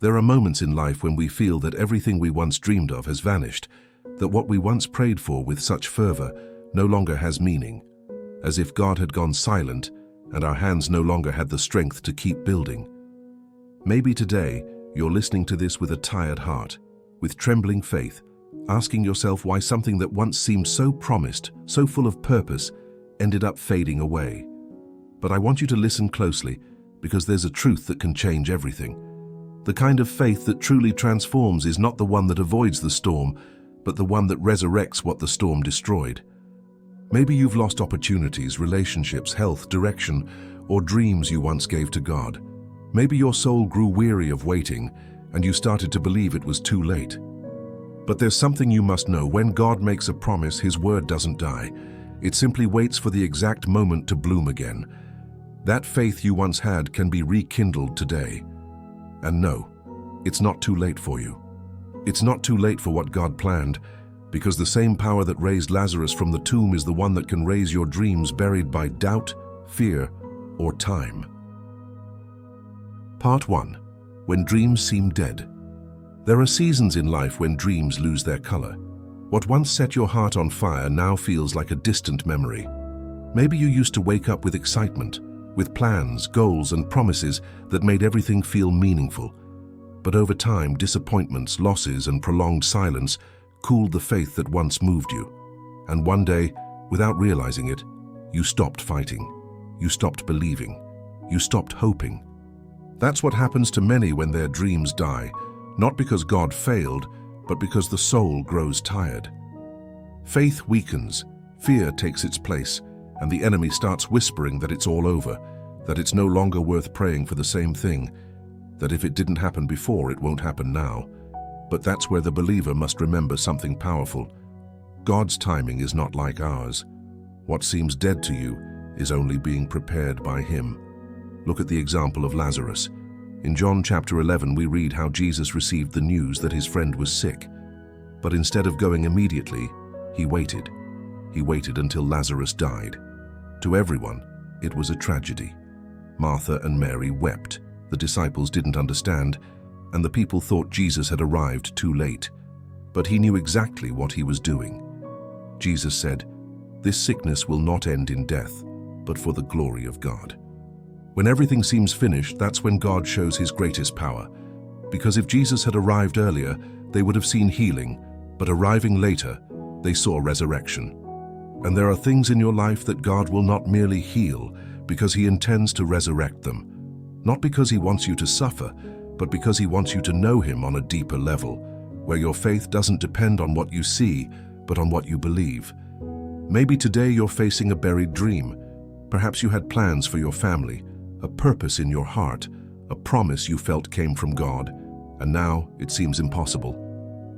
There are moments in life when we feel that everything we once dreamed of has vanished, that what we once prayed for with such fervor no longer has meaning, as if God had gone silent and our hands no longer had the strength to keep building. Maybe today you're listening to this with a tired heart, with trembling faith, asking yourself why something that once seemed so promised, so full of purpose, ended up fading away. But I want you to listen closely, because there's a truth that can change everything. The kind of faith that truly transforms is not the one that avoids the storm, but the one that resurrects what the storm destroyed. Maybe you've lost opportunities, relationships, health, direction, or dreams you once gave to God. Maybe your soul grew weary of waiting, and you started to believe it was too late. But there's something you must know. When God makes a promise, His word doesn't die. It simply waits for the exact moment to bloom again. That faith you once had can be rekindled today. And no, it's not too late for you. It's not too late for what God planned, because the same power that raised Lazarus from the tomb is the one that can raise your dreams buried by doubt, fear, or time. Part 1. When dreams seem dead. There are seasons in life when dreams lose their color. What once set your heart on fire now feels like a distant memory. Maybe you used to wake up with excitement, with plans, goals, and promises that made everything feel meaningful. But over time, disappointments, losses, and prolonged silence cooled the faith that once moved you. And one day, without realizing it, you stopped fighting. You stopped believing. You stopped hoping. That's what happens to many when their dreams die, not because God failed, but because the soul grows tired. Faith weakens, fear takes its place, and the enemy starts whispering that it's all over, that it's no longer worth praying for the same thing, that if it didn't happen before, it won't happen now. But that's where the believer must remember something powerful. God's timing is not like ours. What seems dead to you is only being prepared by Him. Look at the example of Lazarus. In John chapter 11, we read how Jesus received the news that his friend was sick. But instead of going immediately, He waited. He waited until Lazarus died. To everyone, it was a tragedy. Martha and Mary wept. The disciples didn't understand, and the people thought Jesus had arrived too late. But He knew exactly what He was doing. Jesus said, "This sickness will not end in death, but for the glory of God." When everything seems finished, that's when God shows His greatest power. Because if Jesus had arrived earlier, they would have seen healing, but arriving later, they saw resurrection. And there are things in your life that God will not merely heal, because He intends to resurrect them. Not because He wants you to suffer, but because He wants you to know Him on a deeper level, where your faith doesn't depend on what you see, but on what you believe. Maybe today you're facing a buried dream. Perhaps you had plans for your family, a purpose in your heart, a promise you felt came from God, and now it seems impossible.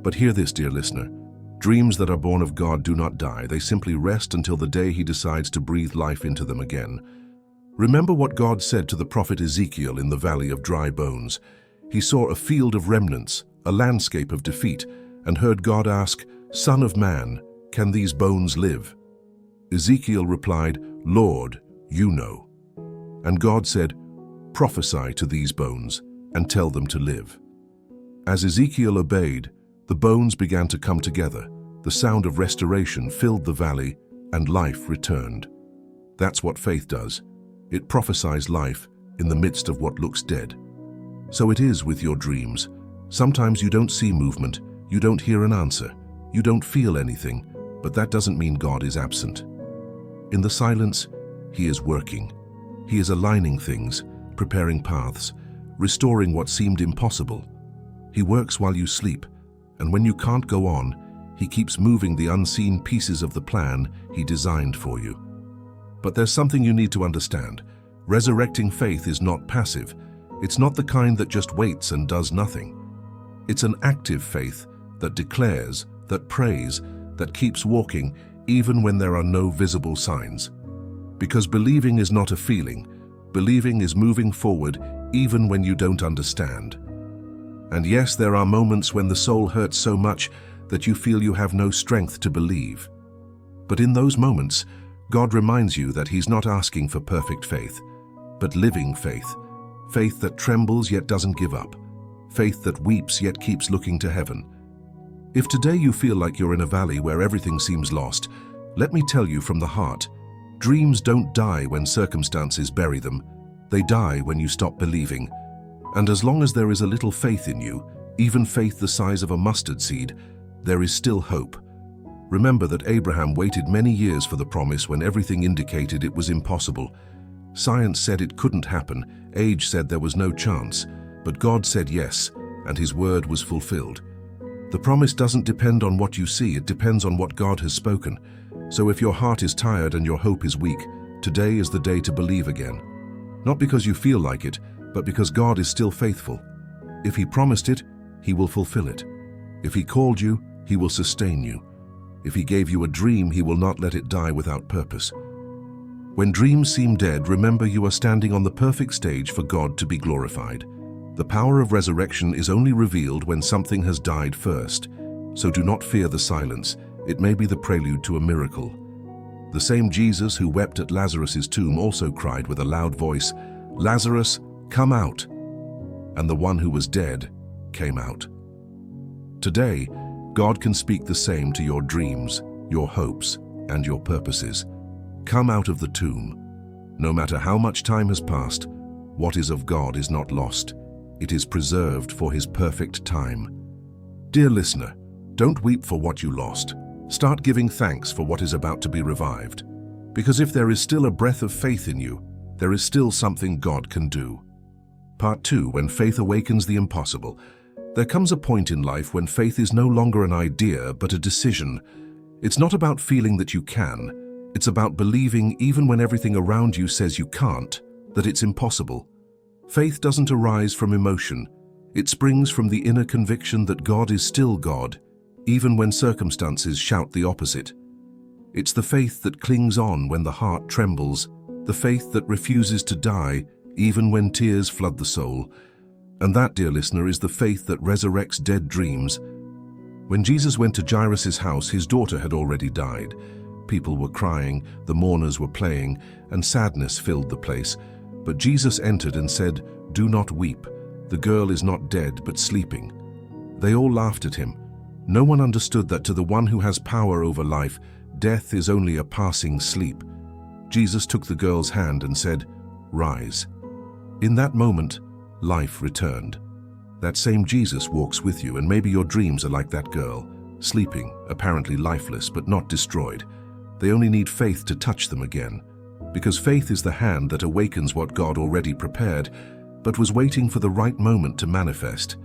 But hear this, dear listener. Dreams that are born of God do not die. They simply rest until the day He decides to breathe life into them again. Remember what God said to the prophet Ezekiel in the valley of dry bones. He saw a field of remnants, a landscape of defeat, and heard God ask, "Son of man, can these bones live?" Ezekiel replied, "Lord, you know." And God said, "Prophesy to these bones and tell them to live." As Ezekiel obeyed, the bones began to come together. The sound of restoration filled the valley, and life returned. That's what faith does. It prophesies life in the midst of what looks dead. So it is with your dreams. Sometimes you don't see movement, you don't hear an answer, you don't feel anything, but that doesn't mean God is absent. In the silence, He is working. He is aligning things, preparing paths, restoring what seemed impossible. He works while you sleep, and when you can't go on, He keeps moving the unseen pieces of the plan He designed for you. But there's something you need to understand. Resurrecting faith is not passive. It's not the kind that just waits and does nothing. It's an active faith that declares, that prays, that keeps walking even when there are no visible signs. Because believing is not a feeling. Believing is moving forward even when you don't understand. And yes, there are moments when the soul hurts so much that you feel you have no strength to believe. But in those moments, God reminds you that He's not asking for perfect faith, but living faith. Faith that trembles yet doesn't give up. faith that weeps yet keeps looking to heaven. If today you feel like you're in a valley where everything seems lost, let me tell you from the heart, dreams don't die when circumstances bury them. They die when you stop believing. And as long as there is a little faith in you, even faith the size of a mustard seed, there is still hope. Remember that Abraham waited many years for the promise when everything indicated it was impossible. Science said it couldn't happen, age said there was no chance, but God said yes, and his word was fulfilled. The promise doesn't depend on what you see, it depends on what God has spoken. So if your heart is tired and your hope is weak, today is the day to believe again. Not because you feel like it, but because God is still faithful. If he promised it, he will fulfill it. If he called you, he will sustain you. If he gave you a dream, he will not let it die without purpose. When dreams seem dead, remember you are standing on the perfect stage for God to be glorified. The power of resurrection is only revealed when something has died first. So do not fear the silence. It may be the prelude to a miracle. The same Jesus who wept at Lazarus's tomb also cried with a loud voice, "Lazarus, come out!" And the one who was dead came out. Today, God can speak the same to your dreams, your hopes, and your purposes. Come out of the tomb. No matter how much time has passed, what is of God is not lost. It is preserved for his perfect time. Dear listener, don't weep for what you lost. Start giving thanks for what is about to be revived. Because if there is still a breath of faith in you, there is still something God can do. Part 2, when faith awakens the impossible. There comes a point in life when faith is no longer an idea, but a decision. It's not about feeling that you can. It's about believing, even when everything around you says you can't, that it's impossible. Faith doesn't arise from emotion. It springs from the inner conviction that God is still God, even when circumstances shout the opposite. It's the faith that clings on when the heart trembles, the faith that refuses to die, even when tears flood the soul. And that, dear listener, is the faith that resurrects dead dreams. When Jesus went to Jairus' house, his daughter had already died. People were crying, the mourners were playing, and sadness filled the place. But Jesus entered and said, "Do not weep. The girl is not dead, but sleeping." They all laughed at him. No one understood that to the one who has power over life, death is only a passing sleep. Jesus took the girl's hand and said, "Rise." In that moment, life returned. That same Jesus walks with you, and maybe your dreams are like that girl, sleeping, apparently lifeless, but not destroyed. They only need faith to touch them again. Because faith is the hand that awakens what God already prepared, but was waiting for the right moment to manifest.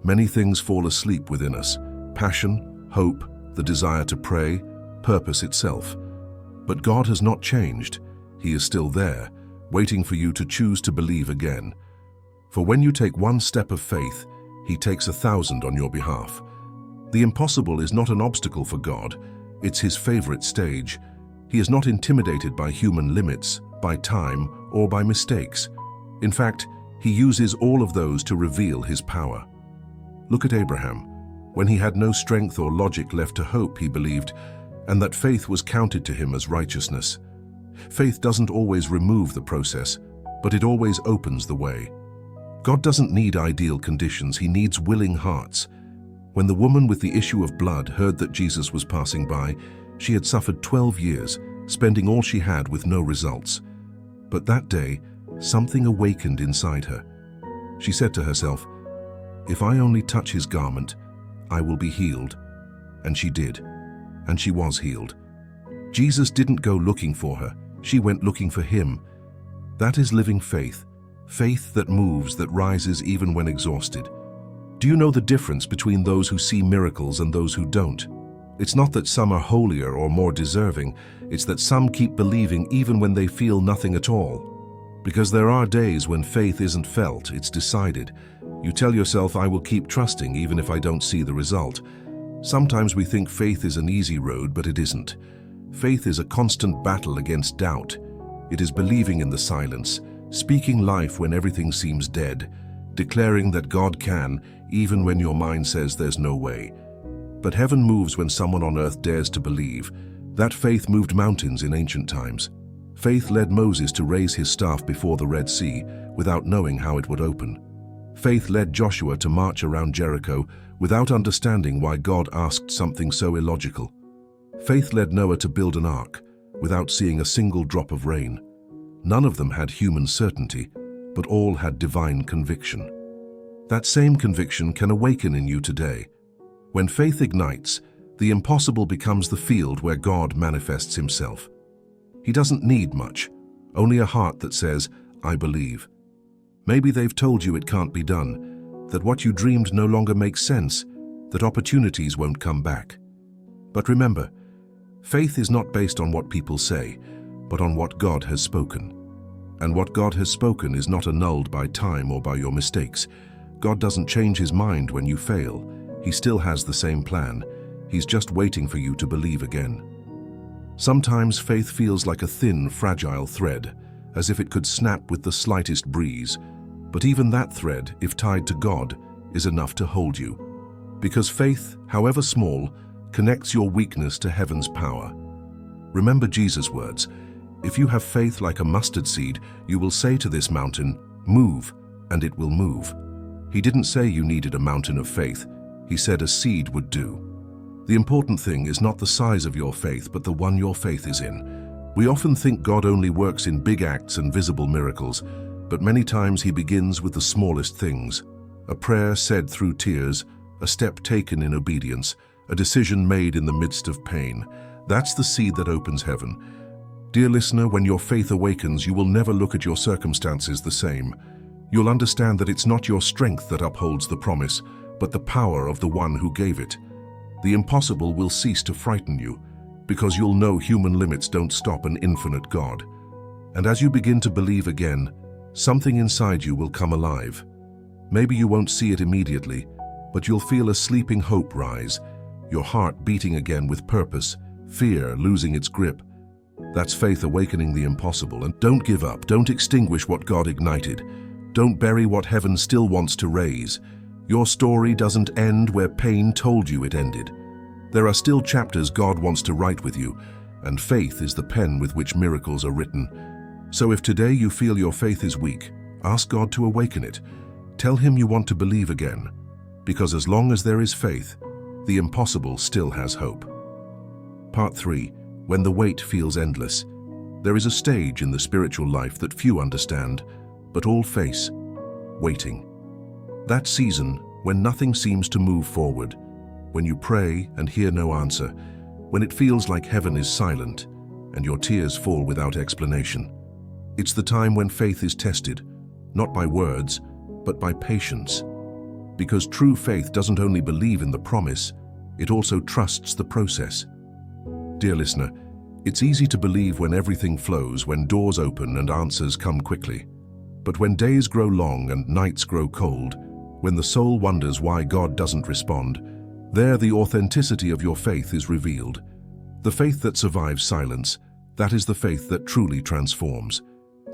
Many things fall asleep within us: passion, hope, the desire to pray, purpose itself. But God has not changed. He is still there, waiting for you to choose to believe again. For when you take one step of faith, he takes 1,000 on your behalf. The impossible is not an obstacle for God. It's his favorite stage. He is not intimidated by human limits, by time, or by mistakes. In fact, he uses all of those to reveal his power. Look at Abraham. When he had no strength or logic left to hope, he believed, and that faith was counted to him as righteousness. Faith doesn't always remove the process, but it always opens the way. God doesn't need ideal conditions, he needs willing hearts. When the woman with the issue of blood heard that Jesus was passing by, she had suffered 12 years, spending all she had with no results. But that day, something awakened inside her. She said to herself, "If I only touch his garment, I will be healed." And she did, and she was healed. Jesus didn't go looking for her, she went looking for him. That is living faith, faith that moves, that rises even when exhausted. Do you know the difference between those who see miracles and those who don't? It's not that some are holier or more deserving, it's that some keep believing even when they feel nothing at all. Because there are days when faith isn't felt, it's decided. You tell yourself, "I will keep trusting even if I don't see the result." Sometimes we think faith is an easy road, but it isn't. Faith is a constant battle against doubt. It is believing in the silence, speaking life when everything seems dead, declaring that God can, even when your mind says there's no way. But heaven moves when someone on earth dares to believe. That faith moved mountains in ancient times. Faith led Moses to raise his staff before the Red Sea without knowing how it would open. Faith led Joshua to march around Jericho without understanding why God asked something so illogical. Faith led Noah to build an ark without seeing a single drop of rain. None of them had human certainty, but all had divine conviction. That same conviction can awaken in you today. When faith ignites, the impossible becomes the field where God manifests himself. He doesn't need much, only a heart that says, "I believe." Maybe they've told you it can't be done, that what you dreamed no longer makes sense, that opportunities won't come back. But remember, faith is not based on what people say, but on what God has spoken. And what God has spoken is not annulled by time or by your mistakes. God doesn't change his mind when you fail. He still has the same plan. He's just waiting for you to believe again. Sometimes faith feels like a thin, fragile thread, as if it could snap with the slightest breeze. But even that thread, if tied to God, is enough to hold you. Because faith, however small, connects your weakness to heaven's power. Remember Jesus' words, "If you have faith like a mustard seed, you will say to this mountain, 'Move,' and it will move." He didn't say you needed a mountain of faith. He said a seed would do. The important thing is not the size of your faith, but the one your faith is in. We often think God only works in big acts and visible miracles, but many times he begins with the smallest things. A prayer said through tears, a step taken in obedience, a decision made in the midst of pain. That's the seed that opens heaven. Dear listener, when your faith awakens, you will never look at your circumstances the same. You'll understand that it's not your strength that upholds the promise, but the power of the one who gave it. The impossible will cease to frighten you, because you'll know human limits don't stop an infinite God. And as you begin to believe again, something inside you will come alive. Maybe you won't see it immediately, but you'll feel a sleeping hope rise, your heart beating again with purpose, fear losing its grip. That's faith awakening the impossible. And don't give up, don't extinguish what God ignited. Don't bury what heaven still wants to raise. Your story doesn't end where pain told you it ended. There are still chapters God wants to write with you, and faith is the pen with which miracles are written. So if today you feel your faith is weak, ask God to awaken it. Tell him you want to believe again, because as long as there is faith, the impossible still has hope. Part 3. When the wait feels endless. There is a stage in the spiritual life that few understand, but all face: waiting. That season when nothing seems to move forward, when you pray and hear no answer, when it feels like heaven is silent and your tears fall without explanation. It's the time when faith is tested, not by words, but by patience. Because true faith doesn't only believe in the promise, it also trusts the process. Dear listener, it's easy to believe when everything flows, when doors open and answers come quickly. But when days grow long and nights grow cold, when the soul wonders why God doesn't respond, there the authenticity of your faith is revealed. The faith that survives silence, that is the faith that truly transforms.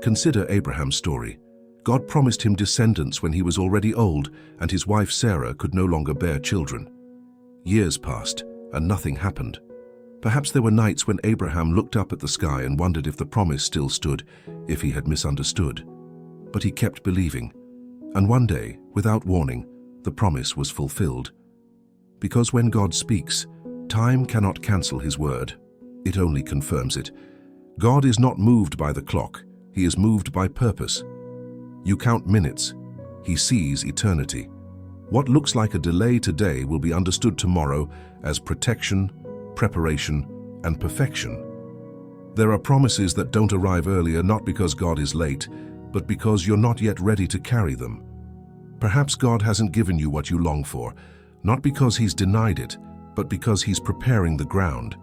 Consider Abraham's story. God promised him descendants when he was already old, and his wife Sarah could no longer bear children. Years passed, and nothing happened. Perhaps there were nights when Abraham looked up at the sky and wondered if the promise still stood, if he had misunderstood. But he kept believing. And one day, without warning, the promise was fulfilled. Because when God speaks, time cannot cancel his word. It only confirms it. God is not moved by the clock. He is moved by purpose. You count minutes. He sees eternity. What looks like a delay today will be understood tomorrow as protection, preparation, and perfection. There are promises that don't arrive earlier not because God is late, but because you're not yet ready to carry them. Perhaps God hasn't given you what you long for, not because he's denied it, but because he's preparing the ground.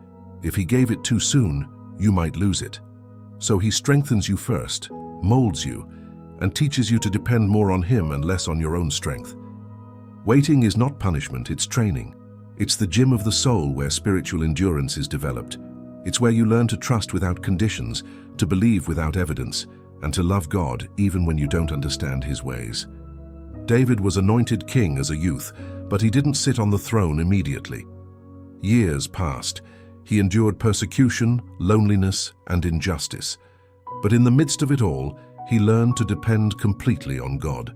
If he gave it too soon, you might lose it. So he strengthens you first, molds you, and teaches you to depend more on him and less on your own strength. Waiting is not punishment, it's training. It's the gym of the soul where spiritual endurance is developed. It's where you learn to trust without conditions, to believe without evidence, and to love God even when you don't understand his ways. David was anointed king as a youth, but he didn't sit on the throne immediately. Years passed. He endured persecution, loneliness, and injustice. But in the midst of it all, he learned to depend completely on God.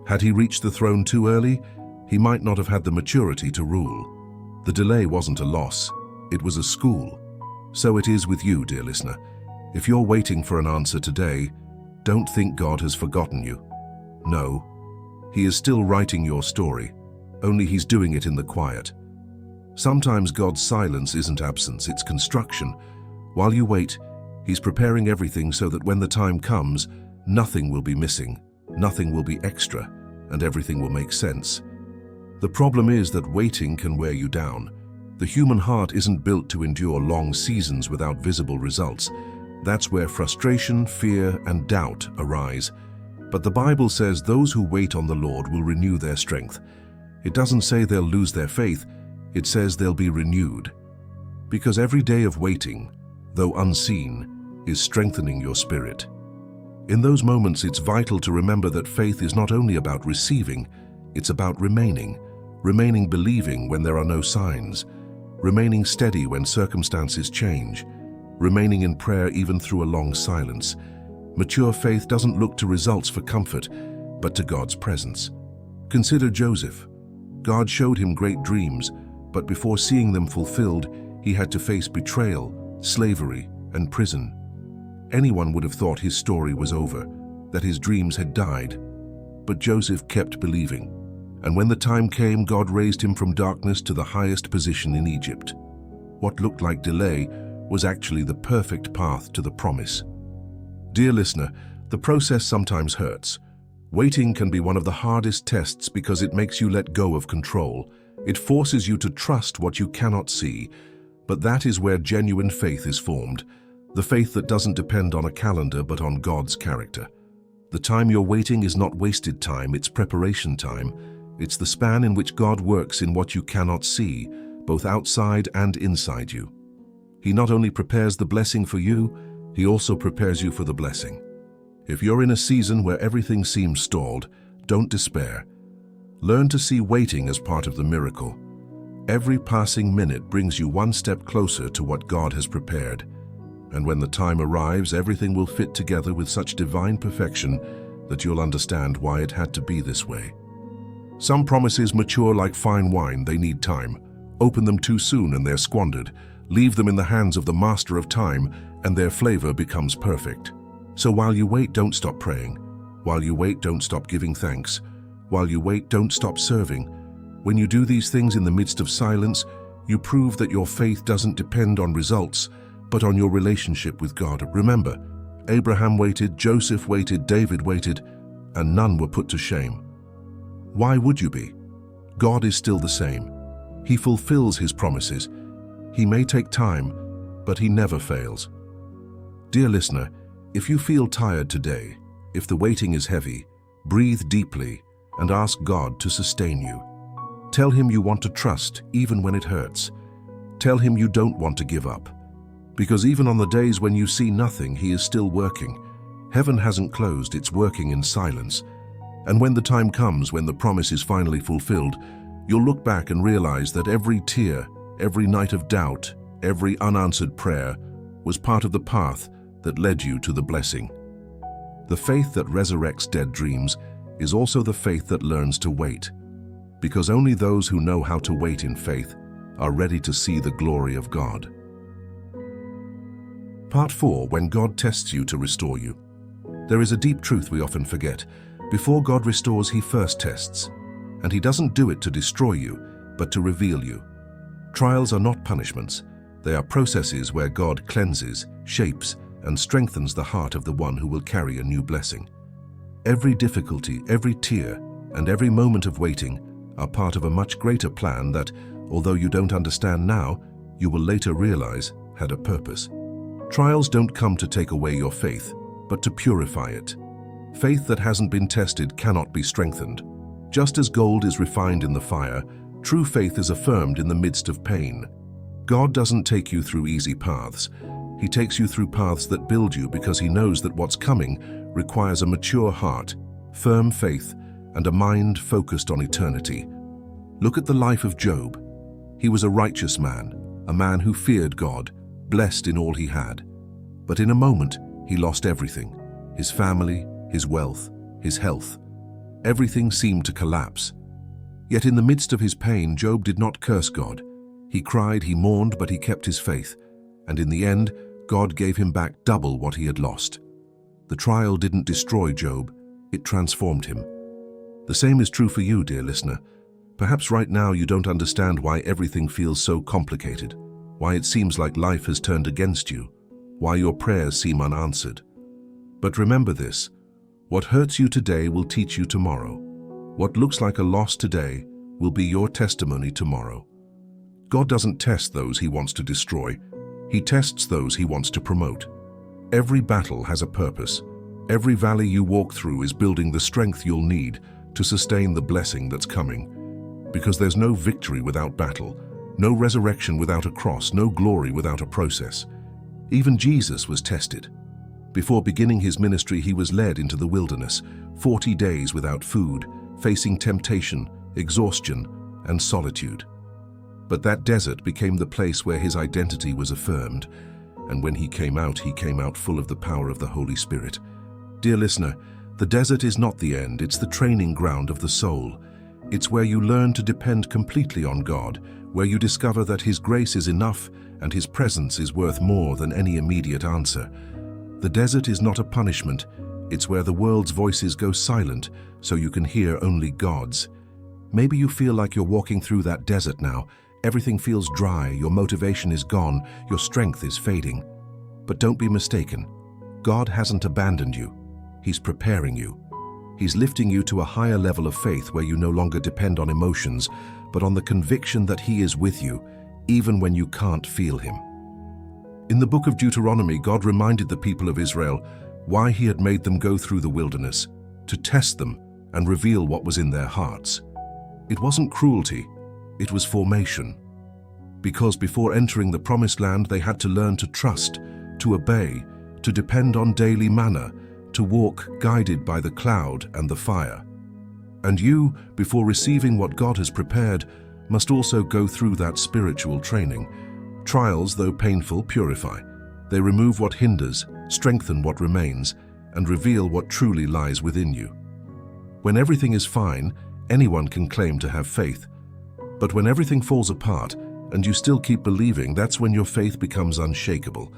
Had he reached the throne too early, he might not have had the maturity to rule. The delay wasn't a loss, it was a school. So it is with you, dear listener. If you're waiting for an answer today, don't think God has forgotten you. No, He is still writing your story, only He's doing it in the quiet. Sometimes God's silence isn't absence, it's construction. While you wait, He's preparing everything so that when the time comes, nothing will be missing, nothing will be extra, and everything will make sense. The problem is that waiting can wear you down. The human heart isn't built to endure long seasons without visible results. That's where frustration, fear, and doubt arise. But the Bible says those who wait on the Lord will renew their strength. It doesn't say they'll lose their faith, it says they'll be renewed. Because every day of waiting, though unseen, is strengthening your spirit. In those moments, it's vital to remember that faith is not only about receiving, it's about remaining believing when there are no signs, remaining steady when circumstances change, remaining in prayer even through a long silence. Mature faith doesn't look to results for comfort, but to God's presence. Consider Joseph. God showed him great dreams, but before seeing them fulfilled, he had to face betrayal, slavery, and prison. Anyone would have thought his story was over, that his dreams had died. But Joseph kept believing, and when the time came, God raised him from darkness to the highest position in Egypt. What looked like delay was actually the perfect path to the promise. Dear listener, the process sometimes hurts. Waiting can be one of the hardest tests because it makes you let go of control. It forces you to trust what you cannot see. But that is where genuine faith is formed. The faith that doesn't depend on a calendar but on God's character. The time you're waiting is not wasted time, it's preparation time. It's the span in which God works in what you cannot see, both outside and inside you. He not only prepares the blessing for you, He also prepares you for the blessing. If you're in a season where everything seems stalled, don't despair. Learn to see waiting as part of the miracle. Every passing minute brings you one step closer to what God has prepared. And when the time arrives, everything will fit together with such divine perfection that you'll understand why it had to be this way. Some promises mature like fine wine, they need time. Open them too soon and they're squandered. Leave them in the hands of the master of time and their flavor becomes perfect. So while you wait, don't stop praying. While you wait, don't stop giving thanks. While you wait, don't stop serving. When you do these things in the midst of silence, you prove that your faith doesn't depend on results, but on your relationship with God. Remember, Abraham waited, Joseph waited, David waited, and none were put to shame. Why would you be? God is still the same. He fulfills His promises. He may take time, but He never fails. Dear listener, if you feel tired today, if the waiting is heavy, breathe deeply and ask God to sustain you. Tell Him you want to trust even when it hurts. Tell Him you don't want to give up. Because even on the days when you see nothing, He is still working. Heaven hasn't closed, it's working in silence. And when the time comes, when the promise is finally fulfilled, you'll look back and realize that every tear, every night of doubt, every unanswered prayer was part of the path that led you to the blessing. The faith that resurrects dead dreams is also the faith that learns to wait. Because only those who know how to wait in faith are ready to see the glory of God. Part 4. When God tests you to restore you. There is a deep truth we often forget. Before God restores, He first tests. And He doesn't do it to destroy you, but to reveal you. Trials are not punishments. They are processes where God cleanses, shapes, and strengthens the heart of the one who will carry a new blessing. Every difficulty, every tear, and every moment of waiting are part of a much greater plan that, although you don't understand now, you will later realize had a purpose. Trials don't come to take away your faith, but to purify it. Faith that hasn't been tested cannot be strengthened. Just as gold is refined in the fire, true faith is affirmed in the midst of pain. God doesn't take you through easy paths. He takes you through paths that build you because He knows that what's coming requires a mature heart, firm faith, and a mind focused on eternity. Look at the life of Job. He was a righteous man, a man who feared God, blessed in all he had. But in a moment, he lost everything: his family, his wealth, his health. Everything seemed to collapse. Yet in the midst of his pain, Job did not curse God. He cried, he mourned, but he kept his faith. And in the end, God gave him back double what he had lost. The trial didn't destroy Job, it transformed him. The same is true for you, dear listener. Perhaps right now you don't understand why everything feels so complicated, why it seems like life has turned against you, why your prayers seem unanswered. But remember this, what hurts you today will teach you tomorrow. What looks like a loss today will be your testimony tomorrow. God doesn't test those he wants to destroy. He tests those he wants to promote. Every battle has a purpose. Every valley you walk through is building the strength you'll need to sustain the blessing that's coming. Because there's no victory without battle, no resurrection without a cross, no glory without a process. Even Jesus was tested. Before beginning his ministry, he was led into the wilderness, 40 days without food, facing temptation, exhaustion, and solitude. But that desert became the place where his identity was affirmed, and when he came out full of the power of the Holy Spirit. Dear listener, the desert is not the end, it's the training ground of the soul. It's where you learn to depend completely on God, where you discover that his grace is enough and his presence is worth more than any immediate answer. The desert is not a punishment, it's where the world's voices go silent so you can hear only God's. Maybe you feel like you're walking through that desert now. Everything feels dry, your motivation is gone, your strength is fading. But don't be mistaken. God hasn't abandoned you. He's preparing you. He's lifting you to a higher level of faith where you no longer depend on emotions, but on the conviction that he is with you, even when you can't feel him. In the book of Deuteronomy, God reminded the people of Israel why he had made them go through the wilderness, to test them and reveal what was in their hearts. It wasn't cruelty, it was formation. Because before entering the promised land, they had to learn to trust, to obey, to depend on daily manna, to walk guided by the cloud and the fire. And you, before receiving what God has prepared, must also go through that spiritual training. Trials, though painful, purify. They remove what hinders, strengthen what remains, and reveal what truly lies within you. When everything is fine, anyone can claim to have faith. But when everything falls apart and you still keep believing, that's when your faith becomes unshakable.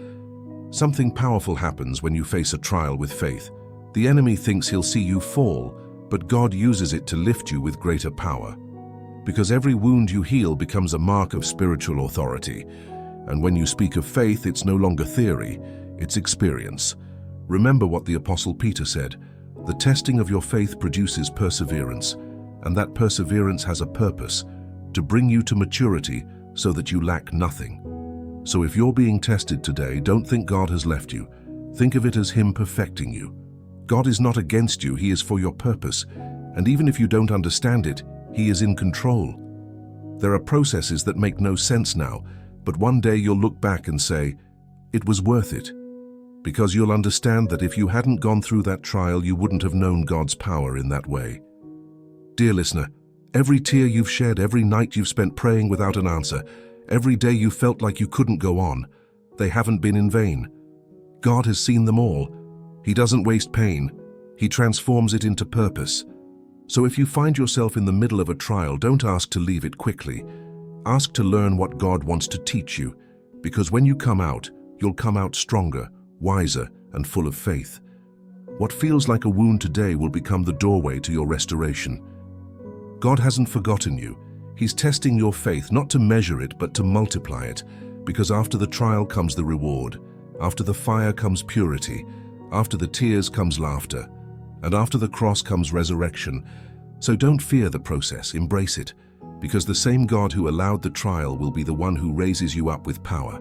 Something powerful happens when you face a trial with faith. The enemy thinks he'll see you fall, but God uses it to lift you with greater power. Because every wound you heal becomes a mark of spiritual authority. And when you speak of faith, it's no longer theory, it's experience. Remember what the Apostle Peter said, "The testing of your faith produces perseverance, and that perseverance has a purpose, to bring you to maturity so that you lack nothing." So if you're being tested today, don't think God has left you. Think of it as him perfecting you. God is not against you, he is for your purpose. And even if you don't understand it, he is in control. There are processes that make no sense now, but one day you'll look back and say, it was worth it. Because you'll understand that if you hadn't gone through that trial, you wouldn't have known God's power in that way. Dear listener, every tear you've shed, every night you've spent praying without an answer, every day you felt like you couldn't go on, they haven't been in vain. God has seen them all. He doesn't waste pain. He transforms it into purpose. So if you find yourself in the middle of a trial, don't ask to leave it quickly. Ask to learn what God wants to teach you, because when you come out, you'll come out stronger, wiser, and full of faith. What feels like a wound today will become the doorway to your restoration. God hasn't forgotten you. He's testing your faith, not to measure it, but to multiply it, because after the trial comes the reward. After the fire comes purity. After the tears comes laughter. And after the cross comes resurrection. So don't fear the process, embrace it, because the same God who allowed the trial will be the one who raises you up with power.